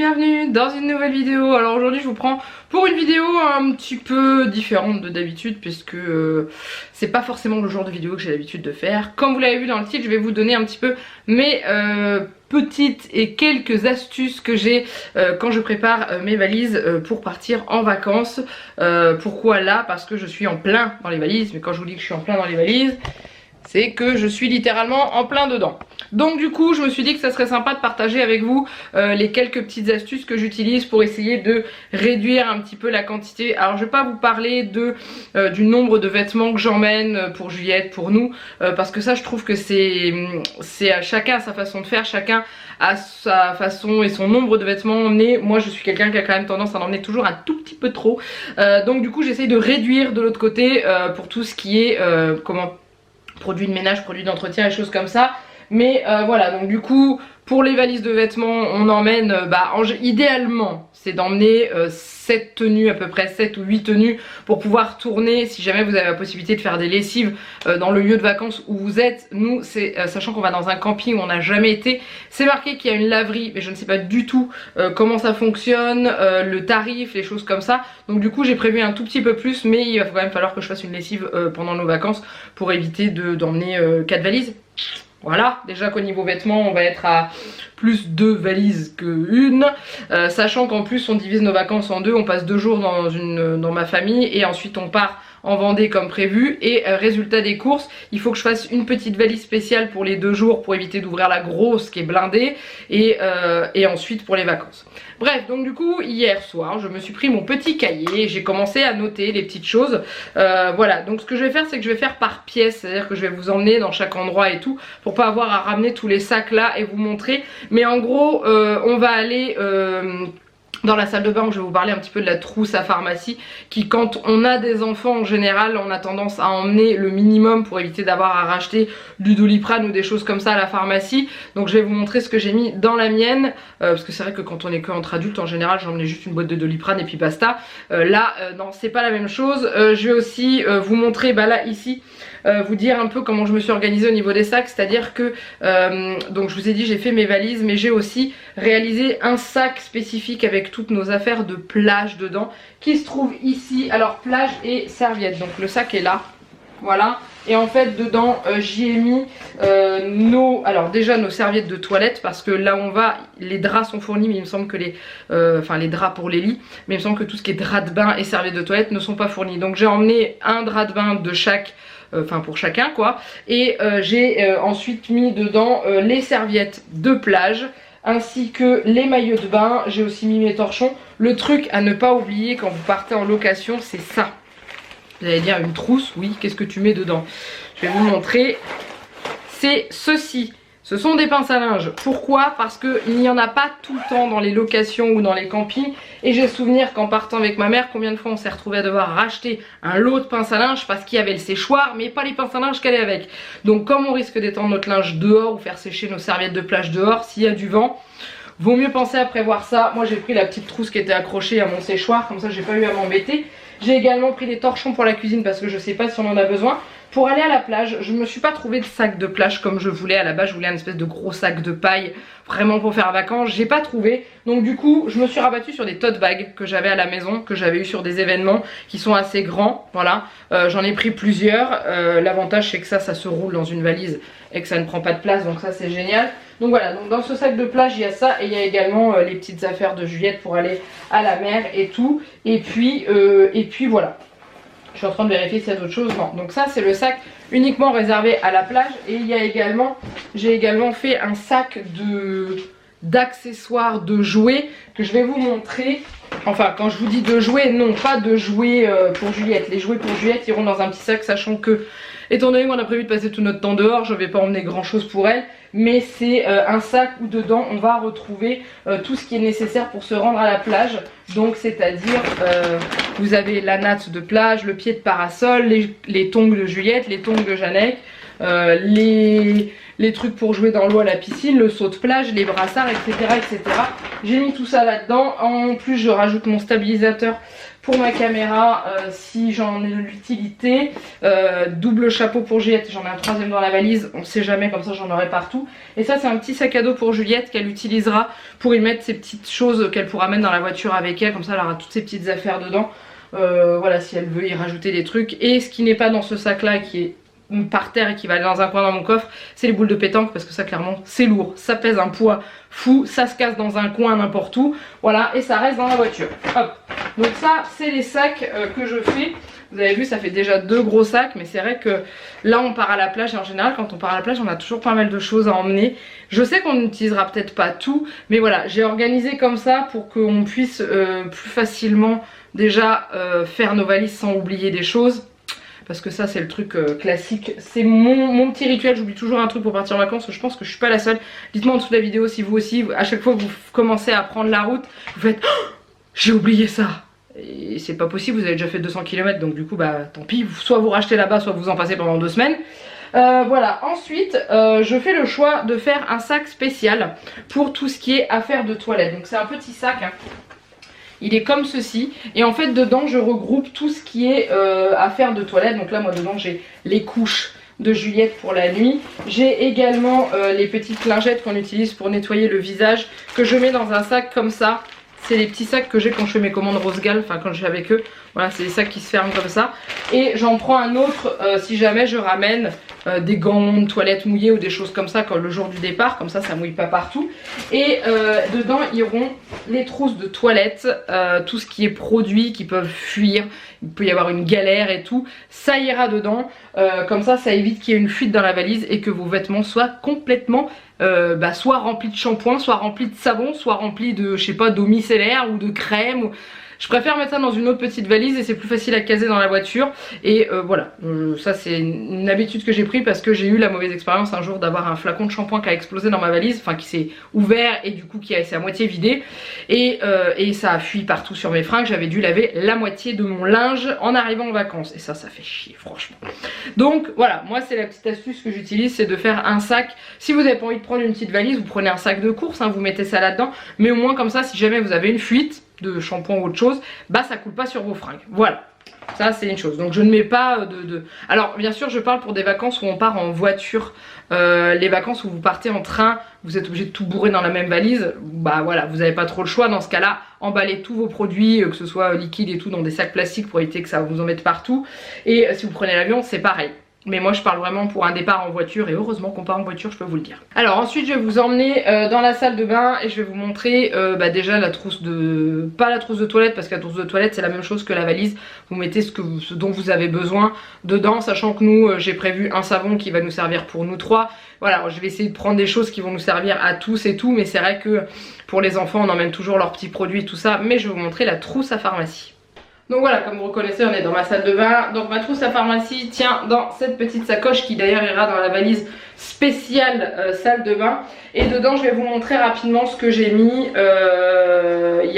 bienvenue dans une nouvelle vidéo. Alors aujourd'hui je vous prends pour une vidéo un petit peu différente de d'habitude puisque c'est pas forcément le genre de vidéo que j'ai l'habitude de faire. Comme vous l'avez vu dans le titre, je vais vous donner un petit peu mes petites et quelques astuces que j'ai quand je prépare mes valises pour partir en vacances. Pourquoi là? Parce que je suis en plein dans les valises, mais quand je vous dis que je suis en plein dans les valises, c'est que je suis littéralement en plein dedans. Donc du coup je me suis dit que ça serait sympa de partager avec vous les quelques petites astuces que j'utilise pour essayer de réduire un petit peu la quantité. Alors je vais pas vous parler du nombre de vêtements que j'emmène pour Juliette, pour nous, parce que ça je trouve que c'est à chacun sa façon de faire, chacun a sa façon et son nombre de vêtements emmenés. Moi je suis quelqu'un qui a quand même tendance à en emmener toujours un tout petit peu trop, donc du coup j'essaye de réduire de l'autre côté pour tout ce qui est produits de ménage, produits d'entretien et choses comme ça. Mais voilà, donc du coup pour les valises de vêtements on emmène idéalement c'est d'emmener 7 tenues, à peu près 7 ou 8 tenues pour pouvoir tourner si jamais vous avez la possibilité de faire des lessives dans le lieu de vacances où vous êtes. Nous c'est sachant qu'on va dans un camping où on n'a jamais été, c'est marqué qu'il y a une laverie mais je ne sais pas du tout comment ça fonctionne, le tarif, les choses comme ça. Donc du coup j'ai prévu un tout petit peu plus, mais il va quand même falloir que je fasse une lessive pendant nos vacances pour éviter d'emmener 4 valises. Voilà, déjà qu'au niveau vêtements on va être à plus 2 valises qu'une, sachant qu'en plus on divise nos vacances en deux, on passe 2 jours dans ma famille et ensuite on part en Vendée comme prévu. Et résultat des courses, il faut que je fasse une petite valise spéciale pour les 2 jours pour éviter d'ouvrir la grosse qui est blindée et ensuite pour les vacances. Bref, donc du coup hier soir je me suis pris mon petit cahier et j'ai commencé à noter les petites choses. Voilà, donc ce que je vais faire c'est que je vais faire par pièce, c'est à dire que je vais vous emmener dans chaque endroit et tout pour pas avoir à ramener tous les sacs là et vous montrer. Mais en gros on va aller dans la salle de bain où je vais vous parler un petit peu de la trousse à pharmacie qui, quand on a des enfants en général, on a tendance à emmener le minimum pour éviter d'avoir à racheter du Doliprane ou des choses comme ça à la pharmacie. Donc je vais vous montrer ce que j'ai mis dans la mienne, parce que c'est vrai que quand on est que entre adultes en général j'emmenais juste une boîte de Doliprane et puis basta. Là non, c'est pas la même chose. Je vais aussi vous montrer là ici, vous dire un peu comment je me suis organisée au niveau des sacs, c'est à dire que donc je vous ai dit j'ai fait mes valises, mais j'ai aussi réalisé un sac spécifique avec toutes nos affaires de plage dedans qui se trouve ici. Alors plage et serviettes, donc le sac est là, voilà. Et en fait dedans j'y ai mis alors déjà nos serviettes de toilette, parce que là où on va les draps sont fournis mais il me semble que les draps pour les lits, mais il me semble que tout ce qui est drap de bain et serviettes de toilette ne sont pas fournis. Donc j'ai emmené un drap de bain de chaque, pour chacun quoi, et j'ai ensuite mis dedans les serviettes de plage ainsi que les maillots de bain. J'ai aussi mis mes torchons. Le truc à ne pas oublier quand vous partez en location, c'est ça. Vous allez dire une trousse, oui, qu'est-ce que tu mets dedans? Je vais vous montrer. C'est ceci. Ce sont des pinces à linge. Pourquoi? Parce qu'il n'y en a pas tout le temps dans les locations ou dans les campings. Et j'ai souvenir qu'en partant avec ma mère, combien de fois on s'est retrouvé à devoir racheter un lot de pinces à linge parce qu'il y avait le séchoir, mais pas les pinces à linge qu'elle est avec. Donc comme on risque d'étendre notre linge dehors ou faire sécher nos serviettes de plage dehors, s'il y a du vent, vaut mieux penser à prévoir ça. Moi j'ai pris la petite trousse qui était accrochée à mon séchoir, comme ça j'ai pas eu à m'embêter. J'ai également pris des torchons pour la cuisine parce que je sais pas si on en a besoin. Pour aller à la plage, je me suis pas trouvé de sac de plage comme je voulais. À la base je voulais un espèce de gros sac de paille vraiment pour faire vacances, j'ai pas trouvé. Donc du coup je me suis rabattue sur des tote bags que j'avais à la maison, que j'avais eu sur des événements qui sont assez grands. Voilà, j'en ai pris plusieurs. L'avantage c'est que ça se roule dans une valise et que ça ne prend pas de place, donc ça c'est génial. Donc voilà, donc dans ce sac de plage il y a ça, et il y a également les petites affaires de Juliette pour aller à la mer et tout. Et puis voilà. Je suis en train de vérifier s'il y a d'autres choses. Non, donc ça c'est le sac uniquement réservé à la plage. Et il y a également, j'ai également fait un sac d'accessoires, de jouets que je vais vous montrer. Enfin quand je vous dis de jouets, non pas de jouets pour Juliette. Les jouets pour Juliette iront dans un petit sac, sachant que étant donné qu'on a prévu de passer tout notre temps dehors, je ne vais pas emmener grand chose pour elle. Mais c'est un sac où dedans on va retrouver tout ce qui est nécessaire pour se rendre à la plage. Donc c'est à dire vous avez la natte de plage, le pied de parasol, les tongs de Juliette, les tongs de Jeannette, les trucs pour jouer dans l'eau à la piscine, le saut de plage, les brassards, etc. etc. J'ai mis tout ça là-dedans. En plus je rajoute mon stabilisateur pour ma caméra si j'en ai de l'utilité. Double chapeau pour Juliette, j'en ai un troisième dans la valise, on sait jamais, comme ça j'en aurai partout. Et ça c'est un petit sac à dos pour Juliette qu'elle utilisera pour y mettre ses petites choses qu'elle pourra mettre dans la voiture avec elle, comme ça elle aura toutes ses petites affaires dedans. Voilà, si elle veut y rajouter des trucs. Et ce qui n'est pas dans ce sac là, qui est par terre et qui va aller dans un coin dans mon coffre, c'est les boules de pétanque, parce que ça clairement c'est lourd, ça pèse un poids fou, ça se casse dans un coin n'importe où, voilà, et ça reste dans la voiture. Hop. Donc ça c'est les sacs que je fais. Vous avez vu, ça fait déjà 2 gros sacs, mais c'est vrai que là on part à la plage et en général quand on part à la plage on a toujours pas mal de choses à emmener. Je sais qu'on n'utilisera peut-être pas tout, mais voilà, j'ai organisé comme ça pour qu'on puisse plus facilement déjà faire nos valises sans oublier des choses. Parce que ça c'est le truc classique, c'est mon petit rituel, j'oublie toujours un truc pour partir en vacances, je pense que je suis pas la seule. Dites-moi en dessous de la vidéo si vous aussi, à chaque fois que vous commencez à prendre la route, vous faites oh, j'ai oublié ça. Et c'est pas possible, vous avez déjà fait 200 km, donc du coup bah tant pis, soit vous rachetez là-bas, soit vous en passez pendant 2 semaines. Voilà, ensuite je fais le choix de faire un sac spécial pour tout ce qui est affaires de toilette. Donc c'est un petit sac, hein. Il est comme ceci et en fait dedans je regroupe tout ce qui est affaires de toilette. Donc là moi dedans j'ai les couches de Juliette pour la nuit. J'ai également les petites lingettes qu'on utilise pour nettoyer le visage que je mets dans un sac comme ça. C'est les petits sacs que j'ai quand je fais mes commandes Rose Gal, enfin quand je suis avec eux. Voilà, c'est des sacs qui se ferment comme ça. Et j'en prends un autre si jamais je ramène des gants de toilette mouillés ou des choses comme ça quand le jour du départ, comme ça ça mouille pas partout. Et dedans iront les trousses de toilette, tout ce qui est produits qui peuvent fuir, il peut y avoir une galère et tout, ça ira dedans. Comme ça évite qu'il y ait une fuite dans la valise et que vos vêtements soient complètement soit remplis de shampoing, soit remplis de savon, soit remplis de je sais pas d'eau micellaire ou de crème ou... Je préfère mettre ça dans une autre petite valise et c'est plus facile à caser dans la voiture. Et voilà, ça c'est une habitude que j'ai pris parce que j'ai eu la mauvaise expérience un jour d'avoir un flacon de shampoing qui a explosé dans ma valise, enfin qui s'est ouvert et du coup qui s'est à moitié vidé. Et ça a fui partout sur mes fringues, j'avais dû laver la moitié de mon linge en arrivant en vacances. Et ça fait chier franchement. Donc voilà, moi c'est la petite astuce que j'utilise, c'est de faire un sac. Si vous n'avez pas envie de prendre une petite valise, vous prenez un sac de course, hein, vous mettez ça là-dedans. Mais au moins comme ça, si jamais vous avez une fuite de shampoing ou autre chose, bah ça coule pas sur vos fringues. Voilà, ça c'est une chose. Donc je ne mets pas Alors bien sûr je parle pour des vacances où on part en voiture. Les vacances où vous partez en train, vous êtes obligé de tout bourrer dans la même valise. Bah voilà, vous n'avez pas trop le choix. Dans ce cas là, emballez tous vos produits, que ce soit liquide et tout, dans des sacs plastiques pour éviter que ça vous en mette partout. Et si vous prenez l'avion, c'est pareil. Mais moi je parle vraiment pour un départ en voiture et heureusement qu'on part en voiture, je peux vous le dire. Alors ensuite je vais vous emmener dans la salle de bain et je vais vous montrer déjà la trousse de... Pas la trousse de toilette parce que la trousse de toilette c'est la même chose que la valise. Vous mettez ce dont vous avez besoin dedans, sachant que nous j'ai prévu un savon qui va nous servir pour nous 3. Voilà, je vais essayer de prendre des choses qui vont nous servir à tous et tout, mais c'est vrai que pour les enfants on emmène toujours leurs petits produits et tout ça. Mais je vais vous montrer la trousse à pharmacie. Donc voilà, comme vous reconnaissez, on est dans ma salle de bain. Donc ma trousse à pharmacie tient dans cette petite sacoche qui d'ailleurs ira dans la valise spéciale salle de bain. Et dedans, je vais vous montrer rapidement ce que j'ai mis.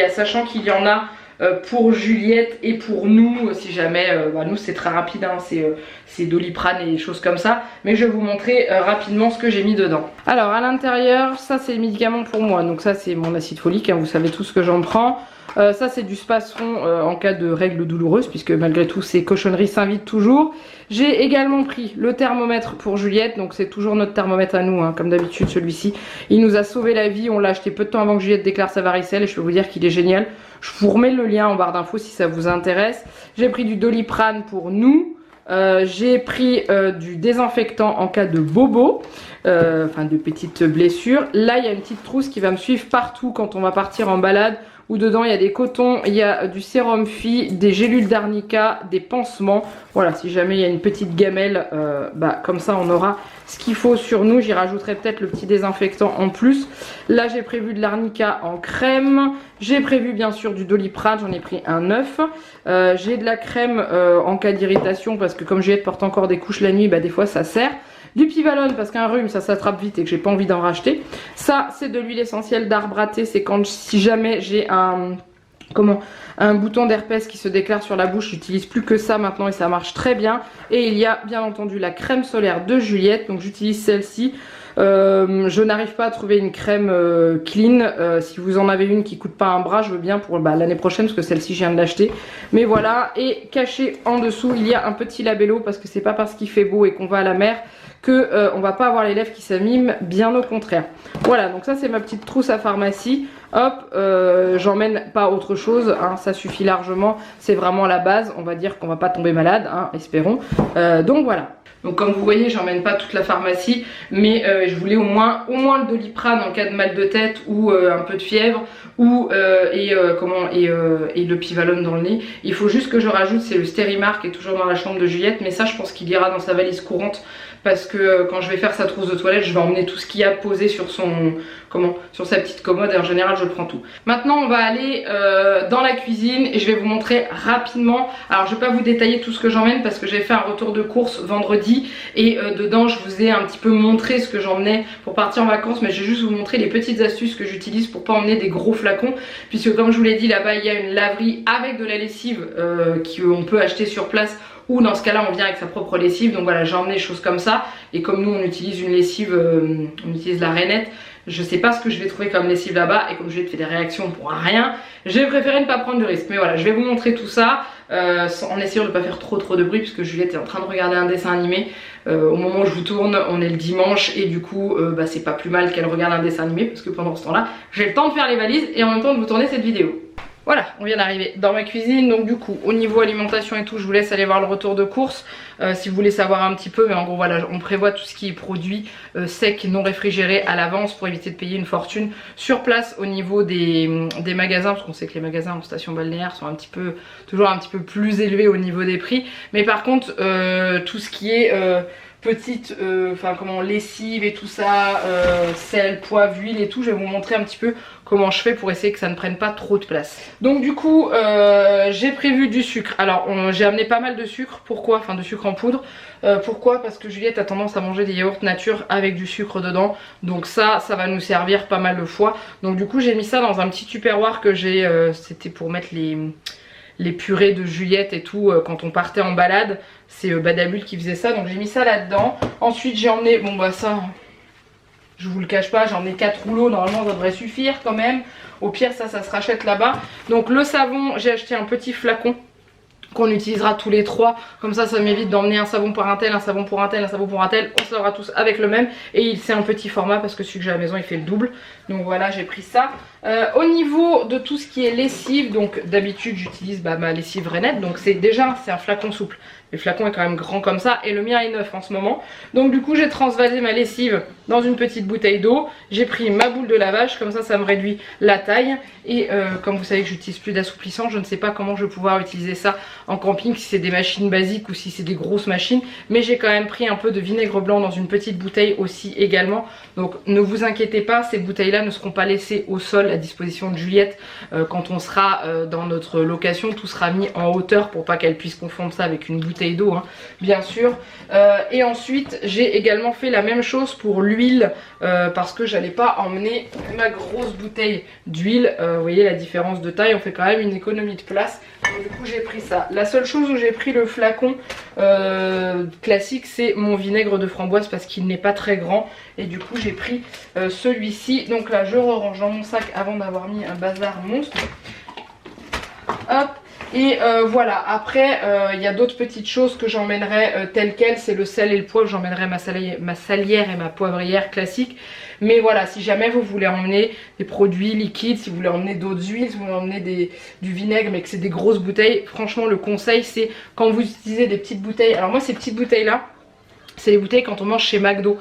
Sachant qu'il y en a pour Juliette et pour nous, si jamais, nous c'est très rapide, hein, c'est Doliprane et des choses comme ça. Mais je vais vous montrer rapidement ce que j'ai mis dedans. Alors à l'intérieur, ça c'est les médicaments pour moi. Donc ça c'est mon acide folique, hein, vous savez tout ce que j'en prends. Ça c'est du Spasfon en cas de règles douloureuses puisque malgré tout ces cochonneries s'invitent toujours. J'ai également pris le thermomètre pour Juliette, donc c'est toujours notre thermomètre à nous, hein, comme d'habitude celui-ci. Il nous a sauvé la vie, on l'a acheté peu de temps avant que Juliette déclare sa varicelle et je peux vous dire qu'il est génial. Je vous remets le lien en barre d'infos si ça vous intéresse. J'ai pris du Doliprane pour nous. J'ai pris du désinfectant en cas de bobo, enfin de petites blessures. Là il y a une petite trousse qui va me suivre partout quand on va partir en balade. Où dedans il y a des cotons, il y a du sérum Phi, des gélules d'arnica, des pansements. Voilà, si jamais il y a une petite gamelle, comme ça on aura ce qu'il faut sur nous. J'y rajouterai peut-être le petit désinfectant en plus. Là j'ai prévu de l'arnica en crème. J'ai prévu bien sûr du Doliprane, j'en ai pris un 9. J'ai de la crème en cas d'irritation parce que comme Juliette porte encore des couches la nuit, des fois ça sert. Du Pivalone parce qu'un rhume ça s'attrape vite et que j'ai pas envie d'en racheter. Ça c'est de l'huile essentielle d'arbre à thé, c'est quand si jamais j'ai un bouton d'herpès qui se déclare sur la bouche, j'utilise plus que ça maintenant et ça marche très bien. Et il y a bien entendu la crème solaire de Juliette, donc j'utilise celle-ci. Je n'arrive pas à trouver une crème clean. Si vous en avez une qui coûte pas un bras, je veux bien pour l'année prochaine parce que celle-ci je viens de l'acheter. Mais voilà, et caché en dessous il y a un petit labello parce que c'est pas parce qu'il fait beau et qu'on va à la mer que on va pas avoir les lèvres qui s'abîment, bien au contraire. Voilà, donc ça c'est ma petite trousse à pharmacie. Hop, j'emmène pas autre chose, hein, ça suffit largement, c'est vraiment la base, on va dire qu'on va pas tomber malade, hein, espérons. Donc voilà. Donc comme vous voyez, j'emmène pas toute la pharmacie, mais je voulais au moins le Doliprane en cas de mal de tête ou un peu de fièvre, ou et le Pivalone dans le nez. Il faut juste que je rajoute, c'est le Stérimar qui est toujours dans la chambre de Juliette, mais ça je pense qu'il ira dans sa valise courante parce que quand je vais faire sa trousse de toilette, je vais emmener tout ce qu'il y a posé sur sur sa petite commode et en général je prends tout. Maintenant on va aller dans la cuisine et je vais vous montrer rapidement. Alors je vais pas vous détailler tout ce que j'emmène parce que j'ai fait un retour de course vendredi et dedans je vous ai un petit peu montré ce que j'emmenais pour partir en vacances, mais je vais juste vous montrer les petites astuces que j'utilise pour pas emmener des gros flacons, puisque comme je vous l'ai dit, là-bas il y a une laverie avec de la lessive qu'on peut acheter sur place, ou dans ce cas là on vient avec sa propre lessive. Donc voilà, j'ai emmené des choses comme ça, et comme nous on utilise une lessive, on utilise la Rainette, je sais pas ce que je vais trouver comme lessive là-bas, et comme je vais te faire des réactions pour rien, j'ai préféré ne pas prendre de risque. Mais voilà, je vais vous montrer tout ça en essayant de ne pas faire trop de bruit, puisque Juliette est en train de regarder un dessin animé. Au moment où je vous tourne, on est le dimanche, et du coup c'est pas plus mal qu'elle regarde un dessin animé, parce que pendant ce temps là j'ai le temps de faire les valises et en même temps de vous tourner cette vidéo. Voilà, on vient d'arriver dans ma cuisine, donc du coup au niveau alimentation et tout, je vous laisse aller voir le retour de course si vous voulez savoir un petit peu, mais en gros voilà, on prévoit tout ce qui est produit sec, non réfrigéré à l'avance pour éviter de payer une fortune sur place au niveau des magasins, parce qu'on sait que les magasins en station balnéaire sont toujours un petit peu plus élevés au niveau des prix, mais par contre tout ce qui est petite lessive et tout ça, sel, poivre, huile et tout, je vais vous montrer un petit peu comment je fais pour essayer que ça ne prenne pas trop de place. Donc du coup j'ai prévu du sucre. Alors j'ai amené pas mal de sucre. Pourquoi? Enfin de sucre en poudre. Pourquoi? Parce que Juliette a tendance à manger des yaourts nature avec du sucre dedans, donc ça va nous servir pas mal de fois. Donc du coup j'ai mis ça dans un petit tupperware que j'ai, c'était pour mettre les purées de Juliette et tout quand on partait en balade. C'est Badabul qui faisait ça, donc j'ai mis ça là-dedans. Ensuite j'ai emmené, bon bah ça je vous le cache pas, j'ai emmené 4 rouleaux, normalement ça devrait suffire quand même. Au pire ça se rachète là-bas. Donc le savon, j'ai acheté un petit flacon qu'on utilisera tous les trois, comme ça m'évite d'emmener un savon pour un tel, un savon pour un tel, un savon pour un tel, on se lavera tous avec le même, et c'est un petit format parce que celui que j'ai à la maison il fait le double, donc voilà j'ai pris ça. Au niveau de tout ce qui est lessive, donc d'habitude j'utilise ma lessive Rainette, donc c'est un flacon souple, le flacon est quand même grand comme ça et le mien est neuf en ce moment, donc du coup j'ai transvasé ma lessive dans une petite bouteille d'eau, j'ai pris ma boule de lavage, comme ça me réduit la taille, et comme vous savez que j'utilise plus d'assouplissant, je ne sais pas comment je vais pouvoir utiliser ça en camping, si c'est des machines basiques ou si c'est des grosses machines, mais j'ai quand même pris un peu de vinaigre blanc dans une petite bouteille aussi également, donc ne vous inquiétez pas, ces bouteilles là ne seront pas laissées au sol à disposition de Juliette quand on sera dans notre location, tout sera mis en hauteur pour pas qu'elle puisse confondre ça avec une bouteille d'eau hein, bien sûr. Et ensuite j'ai également fait la même chose pour l'huile parce que j'allais pas emmener ma grosse bouteille d'huile, vous voyez la différence de taille, on fait quand même une économie de place, donc du coup j'ai pris ça. La seule chose où j'ai pris le flacon classique, c'est mon vinaigre de framboise parce qu'il n'est pas très grand, et du coup j'ai pris celui-ci. Donc là je range dans mon sac avant d'avoir mis un bazar monstre. Hop. Et voilà, après il y a d'autres petites choses que j'emmènerai telles quelles, c'est le sel et le poivre, j'emmènerai ma salière et ma poivrière classique. Mais voilà, si jamais vous voulez emmener des produits liquides, si vous voulez emmener d'autres huiles, si vous voulez emmener du vinaigre mais que c'est des grosses bouteilles, franchement le conseil c'est quand vous utilisez des petites bouteilles. Alors moi ces petites bouteilles là, c'est les bouteilles quand on mange chez McDo.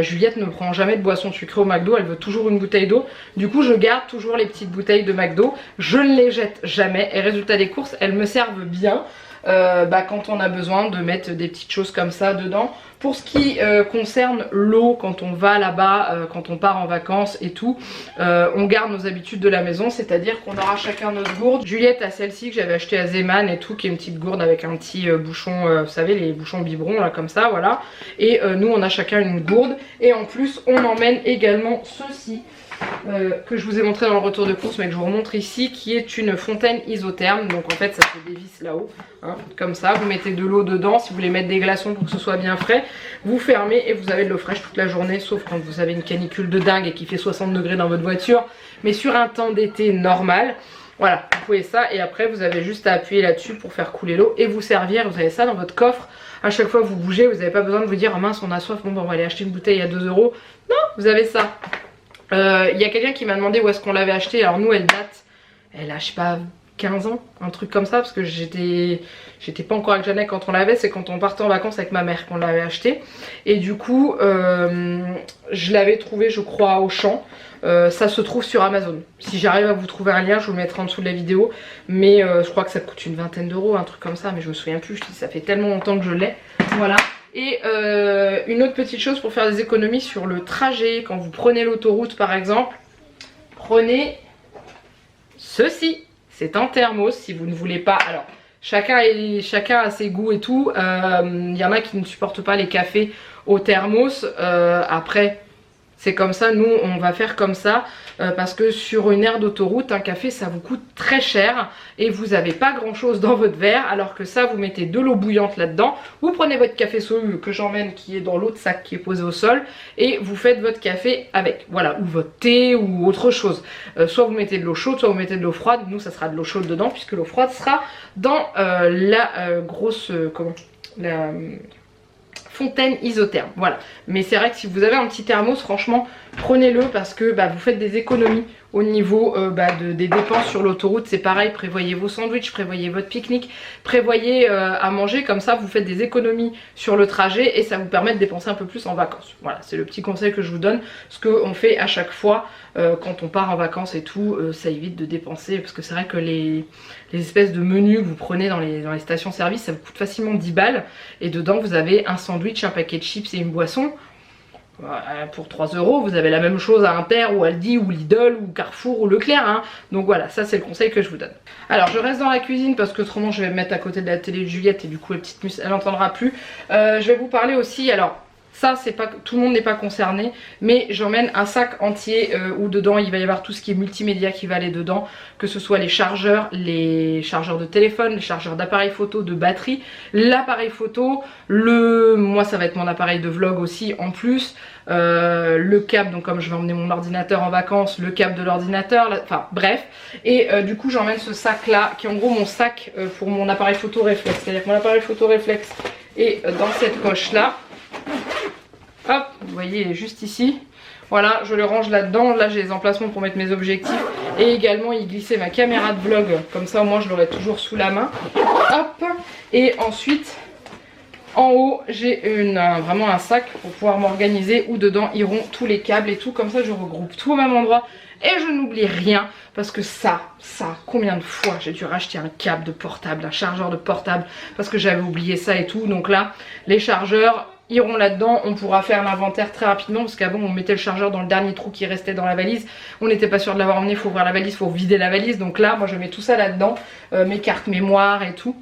Juliette ne prend jamais de boisson sucrée au McDo, elle veut toujours une bouteille d'eau. Du coup je garde toujours les petites bouteilles de McDo, je ne les jette jamais, et résultat des courses elles me servent bien quand on a besoin de mettre des petites choses comme ça dedans. Pour ce qui concerne l'eau, quand on va là-bas, quand on part en vacances et tout, on garde nos habitudes de la maison, c'est-à-dire qu'on aura chacun notre gourde. Juliette a celle-ci que j'avais achetée à Zeman et tout, qui est une petite gourde avec un petit bouchon, vous savez les bouchons biberons là comme ça, voilà. Et nous on a chacun une gourde, et en plus on emmène également ceci. que je vous ai montré dans le retour de course mais que je vous remontre ici, qui est une fontaine isotherme. Donc en fait ça se dévisse là-haut, hein, comme ça, vous mettez de l'eau dedans. Si vous voulez mettre des glaçons pour que ce soit bien frais, vous fermez et vous avez de l'eau fraîche toute la journée, sauf quand vous avez une canicule de dingue et qu'il fait 60 degrés dans votre voiture. Mais sur un temps d'été normal, voilà, vous pouvez ça et après vous avez juste à appuyer là-dessus pour faire couler l'eau et vous servir. Vous avez ça dans votre coffre. À chaque fois que vous bougez, vous n'avez pas besoin de vous dire oh mince on a soif, bon ben, on va aller acheter une bouteille à 2 €. Non, vous avez ça. Y a quelqu'un qui m'a demandé où est-ce qu'on l'avait acheté. Alors nous elle date, elle a je sais pas 15 ans, un truc comme ça, parce que j'étais pas encore avec Jeannette quand on l'avait. C'est quand on partait en vacances avec ma mère qu'on l'avait acheté. Et du coup je l'avais trouvé je crois au champ. Ça se trouve sur Amazon. Si j'arrive à vous trouver un lien, je vous le mettrai en dessous de la vidéo. Mais je crois que ça coûte une vingtaine d'euros, un truc comme ça. Mais je me souviens plus, je dis, ça fait tellement longtemps que je l'ai. Voilà. Et une autre petite chose pour faire des économies sur le trajet, quand vous prenez l'autoroute par exemple, prenez ceci. C'est un thermos si vous ne voulez pas. Alors, chacun a ses goûts et tout. Il y en a qui ne supportent pas les cafés au thermos. Après... c'est comme ça, nous on va faire comme ça parce que sur une aire d'autoroute, un café ça vous coûte très cher et vous n'avez pas grand chose dans votre verre, alors que ça vous mettez de l'eau bouillante là-dedans, vous prenez votre café soluble que j'emmène qui est dans l'autre sac qui est posé au sol et vous faites votre café avec, voilà, ou votre thé ou autre chose. Soit vous mettez de l'eau chaude, soit vous mettez de l'eau froide, nous ça sera de l'eau chaude dedans puisque l'eau froide sera dans la grosse, fontaine isotherme, voilà. Mais c'est vrai que si vous avez un petit thermos, franchement prenez-le parce que vous faites des économies au niveau des dépenses sur l'autoroute. C'est pareil, prévoyez vos sandwichs, prévoyez votre pique-nique, prévoyez à manger, comme ça vous faites des économies sur le trajet et ça vous permet de dépenser un peu plus en vacances. Voilà, c'est le petit conseil que je vous donne, ce qu'on fait à chaque fois quand on part en vacances et tout, ça évite de dépenser, parce que c'est vrai que les espèces de menus que vous prenez dans les stations-service, ça vous coûte facilement 10 balles et dedans vous avez un sandwich, un paquet de chips et une boisson. Pour 3 €, vous avez la même chose à Inter ou Aldi ou Lidl ou Carrefour ou Leclerc, hein. Donc voilà, ça c'est le conseil que je vous donne. Alors je reste dans la cuisine parce que autrement je vais me mettre à côté de la télé de Juliette et du coup la petite mus elle n'entendra plus. Je vais vous parler aussi, alors ça c'est pas, tout le monde n'est pas concerné, mais j'emmène un sac entier où dedans il va y avoir tout ce qui est multimédia qui va aller dedans, que ce soit les chargeurs de téléphone, les chargeurs d'appareil photo, de batterie, l'appareil photo, moi ça va être mon appareil de vlog aussi en plus, le câble, donc comme je vais emmener mon ordinateur en vacances, le câble de l'ordinateur, enfin bref. Et du coup j'emmène ce sac là qui est en gros mon sac pour mon appareil photo réflexe, c'est à dire que mon appareil photo réflexe est dans cette poche là. Hop, vous voyez il est juste ici. Voilà, je le range là-dedans. Là j'ai les emplacements pour mettre mes objectifs et également y glisser ma caméra de vlog, comme ça au moins je l'aurai toujours sous la main. Hop, et ensuite en haut j'ai vraiment un sac pour pouvoir m'organiser où dedans iront tous les câbles et tout, comme ça je regroupe tout au même endroit et je n'oublie rien, parce que ça, combien de fois j'ai dû racheter un câble de portable, un chargeur de portable parce que j'avais oublié ça et tout. Donc là les chargeurs iront là-dedans, on pourra faire l'inventaire très rapidement parce qu'avant on mettait le chargeur dans le dernier trou qui restait dans la valise, on n'était pas sûr de l'avoir emmené, il faut ouvrir la valise, il faut vider la valise. Donc là moi je mets tout ça là-dedans, mes cartes mémoire et tout.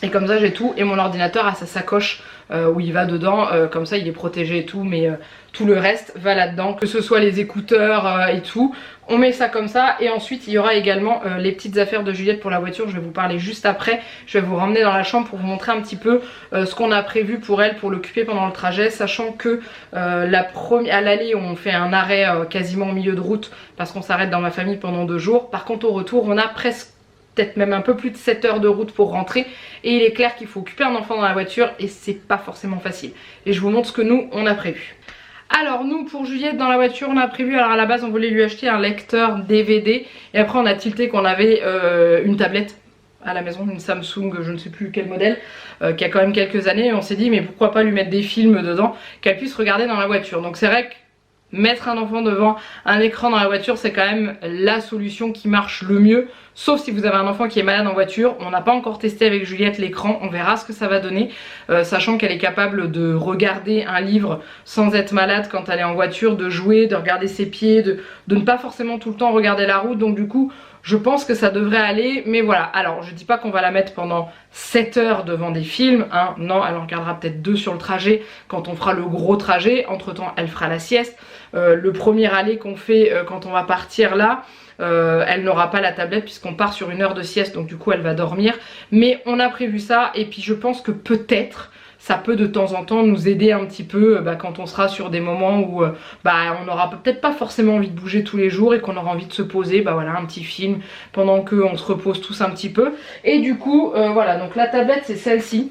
Et comme ça j'ai tout, et mon ordinateur a sa sacoche où il va dedans, comme ça il est protégé et tout, mais tout le reste va là-dedans, que ce soit les écouteurs et tout. On met ça comme ça, et ensuite il y aura également les petites affaires de Juliette pour la voiture, je vais vous parler juste après. Je vais vous ramener dans la chambre pour vous montrer un petit peu ce qu'on a prévu pour elle, pour l'occuper pendant le trajet, sachant que à l'aller on fait un arrêt quasiment au milieu de route parce qu'on s'arrête dans ma famille pendant 2 jours. Par contre au retour on a presque, peut-être même un peu plus de 7 heures de route pour rentrer, et il est clair qu'il faut occuper un enfant dans la voiture et c'est pas forcément facile. Et je vous montre ce que nous on a prévu. Alors nous pour Juliette dans la voiture on a prévu, alors à la base on voulait lui acheter un lecteur DVD et après on a tilté qu'on avait une tablette à la maison, une Samsung je ne sais plus quel modèle, qui a quand même quelques années, et on s'est dit mais pourquoi pas lui mettre des films dedans qu'elle puisse regarder dans la voiture. Donc c'est vrai que mettre un enfant devant un écran dans la voiture c'est quand même la solution qui marche le mieux, sauf si vous avez un enfant qui est malade en voiture. On n'a pas encore testé avec Juliette l'écran, on verra ce que ça va donner, sachant qu'elle est capable de regarder un livre sans être malade quand elle est en voiture, de jouer, de regarder ses pieds, de ne pas forcément tout le temps regarder la route. Donc du coup je pense que ça devrait aller, mais voilà. Alors je dis pas qu'on va la mettre pendant 7 heures devant des films, hein. Non, elle en regardera peut-être 2 sur le trajet quand on fera le gros trajet, entre temps elle fera la sieste. le premier aller qu'on fait quand on va partir là, elle n'aura pas la tablette puisqu'on part sur 1 heure de sieste, donc du coup elle va dormir. Mais on a prévu ça et puis je pense que peut-être ça peut de temps en temps nous aider un petit peu quand on sera sur des moments où on n'aura peut-être pas forcément envie de bouger tous les jours et qu'on aura envie de se poser, voilà, un petit film pendant qu'on se repose tous un petit peu. Et du coup voilà, donc la tablette c'est celle-ci.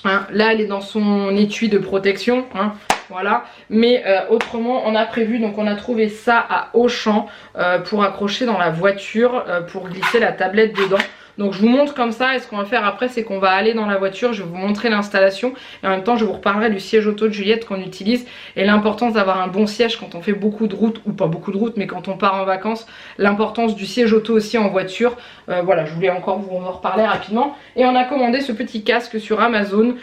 Hein, là elle est dans son étui de protection, hein, voilà, mais autrement on a prévu, donc on a trouvé ça à Auchan pour accrocher dans la voiture pour glisser la tablette dedans. Donc je vous montre comme ça, et ce qu'on va faire après c'est qu'on va aller dans la voiture, je vais vous montrer l'installation et en même temps je vous reparlerai du siège auto de Juliette qu'on utilise et l'importance d'avoir un bon siège quand on fait beaucoup de route, ou pas beaucoup de route mais quand on part en vacances, l'importance du siège auto aussi en voiture. Voilà, je voulais encore vous en reparler rapidement. Et on a commandé ce petit casque sur Amazon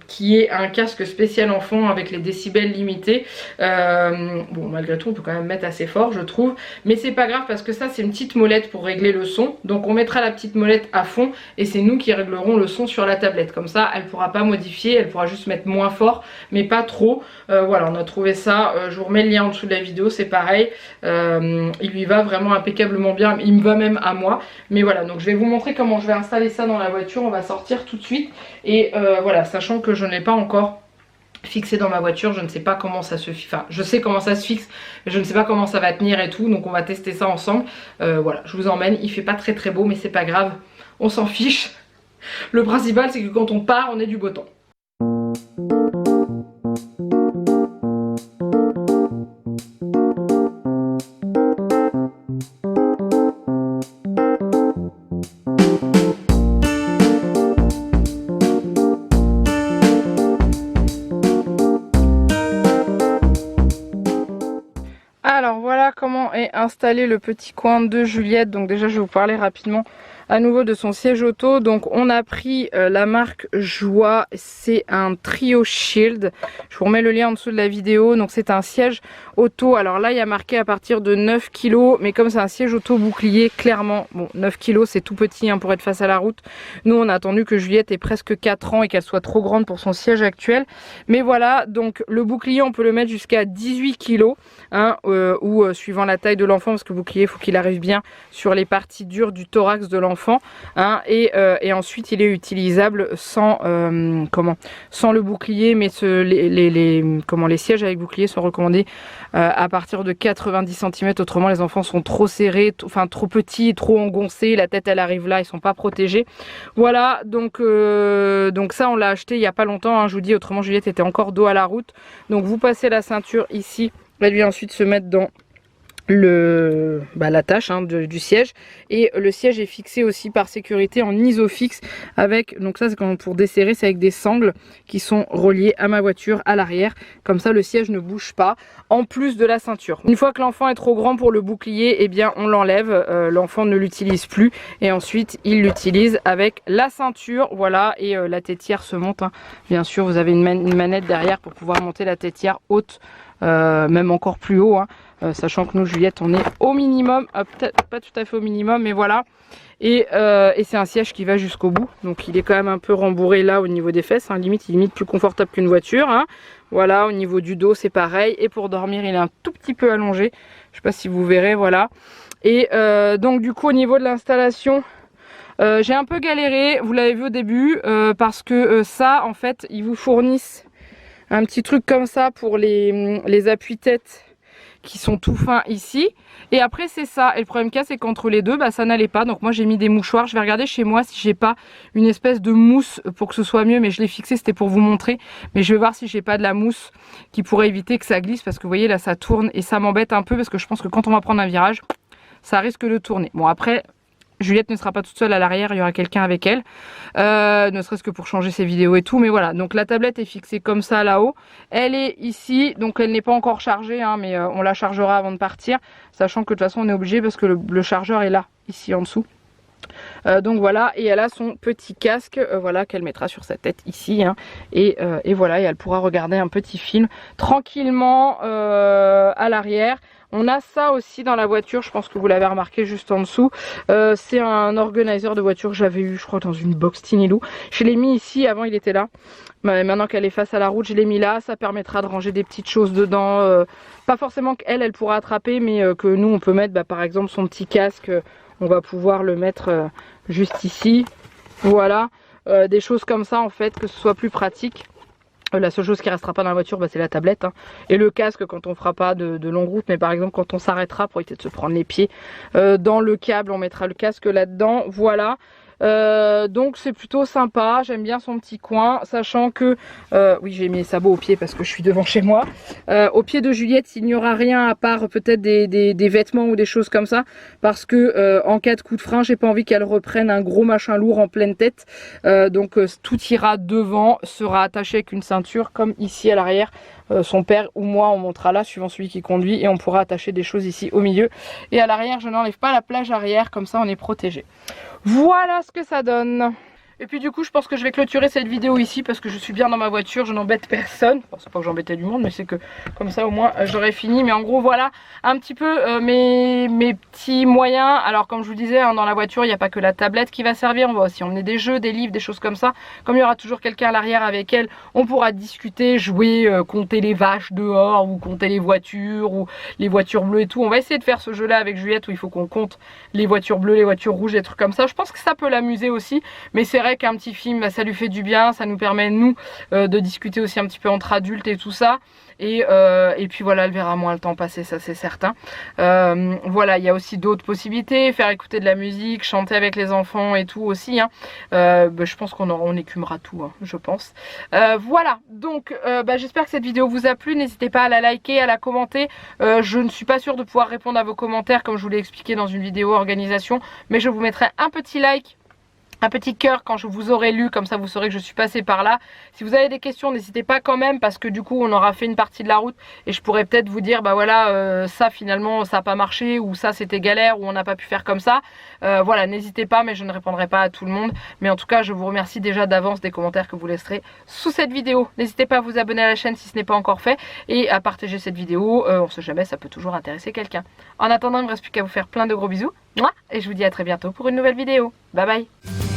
qui est un casque spécial enfant avec les décibels limités. Bon, malgré tout on peut quand même mettre assez fort je trouve, mais c'est pas grave parce que ça c'est une petite molette pour régler le son, donc on mettra la petite molette à fond et c'est nous qui réglerons le son sur la tablette, comme ça elle pourra pas modifier, elle pourra juste mettre moins fort mais pas trop. Voilà, on a trouvé ça, je vous remets le lien en dessous de la vidéo, c'est pareil, il lui va vraiment impeccablement bien, il me va même à moi. Mais voilà, donc je vais vous montrer comment je vais installer ça dans la voiture, on va sortir tout de suite. Et voilà, sachant que je ne l'ai pas encore fixé dans ma voiture, je ne sais pas comment ça se fixe, enfin je sais comment ça se fixe, mais je ne sais pas comment ça va tenir et tout, donc on va tester ça ensemble. Voilà, je vous emmène, il fait pas très beau mais c'est pas grave, on s'en fiche. Le principal c'est que quand on part on ait du beau temps. Alors voilà comment est installé le petit coin de Juliette. Donc déjà je vais vous parler rapidement à nouveau de son siège auto. Donc on a pris la marque Joie, c'est un Trio Shield, je vous remets le lien en dessous de la vidéo. Donc c'est un siège auto, alors là il y a marqué à partir de 9 kg, mais comme c'est un siège auto bouclier, clairement, bon 9 kg c'est tout petit pour être face à la route. Nous on a attendu que Juliette ait presque 4 ans et qu'elle soit trop grande pour son siège actuel, mais voilà, donc le bouclier on peut le mettre jusqu'à 18 kg ou suivant la taille de l'enfant, parce que le bouclier il faut qu'il arrive bien sur les parties dures du thorax de l'enfant. Et ensuite il est utilisable sans le bouclier, mais les sièges avec bouclier sont recommandés à partir de 90 cm, autrement les enfants sont trop serrés, trop petits, trop engoncés, la tête elle arrive là, ils sont pas protégés. Voilà, donc ça on l'a acheté il y a pas longtemps, je vous dis, autrement Juliette était encore dos à la route. Donc vous passez la ceinture ici, elle lui ensuite se mettre dans l'attache du siège, et le siège est fixé aussi par sécurité en isofix avec, donc ça c'est pour desserrer, c'est avec des sangles qui sont reliées à ma voiture à l'arrière, comme ça le siège ne bouge pas, en plus de la ceinture. Une fois que l'enfant est trop grand pour le bouclier, eh bien on l'enlève, l'enfant ne l'utilise plus et ensuite il l'utilise avec la ceinture. Voilà, et la tétière se monte, bien sûr vous avez une manette derrière pour pouvoir monter la tétière haute, même encore plus haut, sachant que nous Juliette on est au minimum, peut-être pas tout à fait au minimum mais voilà, et c'est un siège qui va jusqu'au bout, donc il est quand même un peu rembourré là au niveau des fesses, limite plus confortable qu'une voiture, voilà. Au niveau du dos c'est pareil, et pour dormir il est un tout petit peu allongé, je sais pas si vous verrez, voilà. Et donc du coup au niveau de l'installation, j'ai un peu galéré, vous l'avez vu au début, parce que ça en fait ils vous fournissent un petit truc comme ça pour les appuis-têtes qui sont tout fins ici, et après c'est ça. Et le problème qu'il y a, c'est qu'entre les deux ça n'allait pas, donc moi j'ai mis des mouchoirs. Je vais regarder chez moi si j'ai pas une espèce de mousse pour que ce soit mieux, mais je l'ai fixé, c'était pour vous montrer, mais je vais voir si j'ai pas de la mousse qui pourrait éviter que ça glisse, parce que vous voyez là ça tourne et ça m'embête un peu, parce que je pense que quand on va prendre un virage ça risque de tourner. Bon, après Juliette ne sera pas toute seule à l'arrière, il y aura quelqu'un avec elle, ne serait-ce que pour changer ses vidéos et tout, mais voilà. Donc la tablette est fixée comme ça là-haut, elle est ici, donc elle n'est pas encore chargée, mais on la chargera avant de partir, sachant que de toute façon on est obligé parce que le chargeur est là, ici en dessous. Donc voilà, et elle a son petit casque, voilà, qu'elle mettra sur sa tête ici, et voilà, et elle pourra regarder un petit film tranquillement à l'arrière. On a ça aussi dans la voiture, je pense que vous l'avez remarqué juste en dessous. C'est un organizer de voiture que j'avais eu, je crois, dans une box Tinilou. Je l'ai mis ici, avant il était là. Mais maintenant qu'elle est face à la route, je l'ai mis là. Ça permettra de ranger des petites choses dedans. Pas forcément qu'elle pourra attraper, mais que nous on peut mettre par exemple son petit casque. On va pouvoir le mettre juste ici. Voilà, des choses comme ça en fait, que ce soit plus pratique. La seule chose qui restera pas dans la voiture, c'est la tablette, hein. Et le casque quand on fera pas de longue route, mais par exemple quand on s'arrêtera pour éviter de se prendre les pieds dans le câble, on mettra le casque là-dedans. Voilà. Donc c'est plutôt sympa, j'aime bien son petit coin, sachant que oui, j'ai mis les sabots au pied parce que je suis devant chez moi. Au pied de Juliette, il n'y aura rien à part peut-être des vêtements ou des choses comme ça, parce que en cas de coup de frein, j'ai pas envie qu'elle reprenne un gros machin lourd en pleine tête. Donc tout ira devant, sera attaché avec une ceinture comme ici à l'arrière. Son père ou moi on montera là suivant celui qui conduit, et on pourra attacher des choses ici au milieu, et à l'arrière je n'enlève pas la plage arrière, comme ça on est protégé. Voilà ce que ça donne. Et puis du coup je pense que je vais clôturer cette vidéo ici parce que je suis bien dans ma voiture, je n'embête personne. Bon, c'est pas que j'embêtais du monde, mais c'est que comme ça au moins j'aurai fini. Mais en gros voilà un petit peu mes petits moyens. Alors comme je vous disais, hein, dans la voiture il n'y a pas que la tablette qui va servir, on va aussi emmener des jeux, des livres, des choses comme ça. Comme il y aura toujours quelqu'un à l'arrière avec elle, on pourra discuter, jouer, compter les vaches dehors, ou compter les voitures, ou les voitures bleues et tout. On va essayer de faire ce jeu là avec Juliette où il faut qu'on compte les voitures bleues, les voitures rouges, des trucs comme ça. Je pense que ça peut l'amuser aussi, mais c'est vrai qu'un petit film, ça lui fait du bien, ça nous permet nous de discuter aussi un petit peu entre adultes et tout ça. Et puis voilà, elle verra moins le temps passer, ça c'est certain. Voilà, il y a aussi d'autres possibilités, faire écouter de la musique, chanter avec les enfants et tout aussi, hein. Je pense qu'on écumera tout, hein, je pense. Voilà, donc j'espère que cette vidéo vous a plu. N'hésitez pas à la liker, à la commenter. Je ne suis pas sûre de pouvoir répondre à vos commentaires comme je vous l'ai expliqué dans une vidéo organisation, mais je vous mettrai un petit like, un petit cœur quand je vous aurai lu, comme ça vous saurez que je suis passée par là. Si vous avez des questions, n'hésitez pas quand même, parce que du coup on aura fait une partie de la route et je pourrais peut-être vous dire voilà, ça finalement ça n'a pas marché, ou ça c'était galère, ou on n'a pas pu faire comme ça. Voilà, n'hésitez pas, mais je ne répondrai pas à tout le monde. Mais en tout cas je vous remercie déjà d'avance des commentaires que vous laisserez sous cette vidéo. N'hésitez pas à vous abonner à la chaîne si ce n'est pas encore fait, et à partager cette vidéo, on sait jamais, ça peut toujours intéresser quelqu'un. En attendant, il ne me reste plus qu'à vous faire plein de gros bisous, et je vous dis à très bientôt pour une nouvelle vidéo. Bye bye.